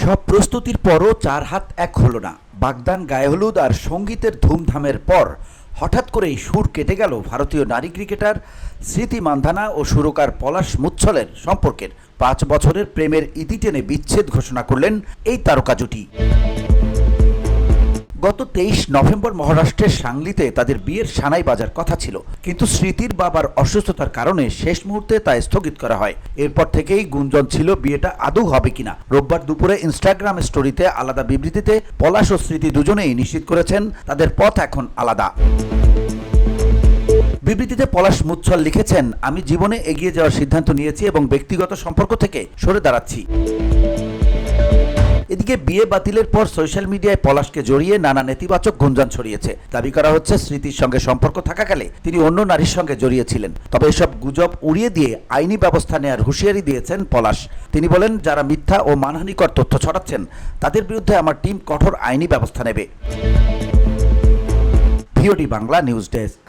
সব প্রস্তুতির পরও চার হাত এক হলো না। বাগদান, গায়ে হলুদ আর সঙ্গীতের ধুমধামের পর হঠাৎ করেই সুর কেটে গেল ভারতীয় নারী ক্রিকেটার স্মৃতি মান্ধানা ও সুরকার পলাশ মুচ্ছলের সম্পর্কের। 5 বছরের প্রেমের ইতি টেনে বিচ্ছেদ ঘোষণা করলেন এই তারকা জুটি। গত 23 নভেম্বর মহারাষ্ট্রের সাংলিতে তাদের বিয়ের সানাই বাজার কথা ছিল, কিন্তু স্মৃতির বাবার অসুস্থতার কারণে শেষ মুহূর্তে তা স্থগিত করা হয়। এরপর থেকেই গুঞ্জন ছিল বিয়েটা আদৌ হবে কিনা। রোববার দুপুরে ইনস্টাগ্রাম স্টোরিতে আলাদা বিবৃতিতে পলাশ ও স্মৃতি দুজনেই নিশ্চিত করেছেন তাদের পথ এখন আলাদা। বিবৃতিতে পলাশ মুচ্ছল লিখেছেন, আমি জীবনে এগিয়ে যাওয়ার সিদ্ধান্ত নিয়েছি এবং ব্যক্তিগত সম্পর্ক থেকে সরে দাঁড়াচ্ছি। এদিকে বিয়ে বাতিলের পর সোশ্যাল মিডিয়ায় পলাশকে জড়িয়ে নানা নেতিবাচক গুঞ্জন ছড়িয়েছে। দাবি করা হচ্ছে স্মৃতির সঙ্গে সম্পর্ক থাকাকালে তিনি অন্য নারীর সঙ্গে জড়িয়েছিলেন। তবে এসব গুজব উড়িয়ে দিয়ে আইনি ব্যবস্থা নেওয়ার হুঁশিয়ারি দিয়েছেন পলাশ। তিনি বলেন, যারা মিথ্যা ও মানহানিকর তথ্য ছড়াচ্ছেন তাদের বিরুদ্ধে আমার টিম কঠোর আইনি ব্যবস্থা নেবে। VOD Bangla news desk.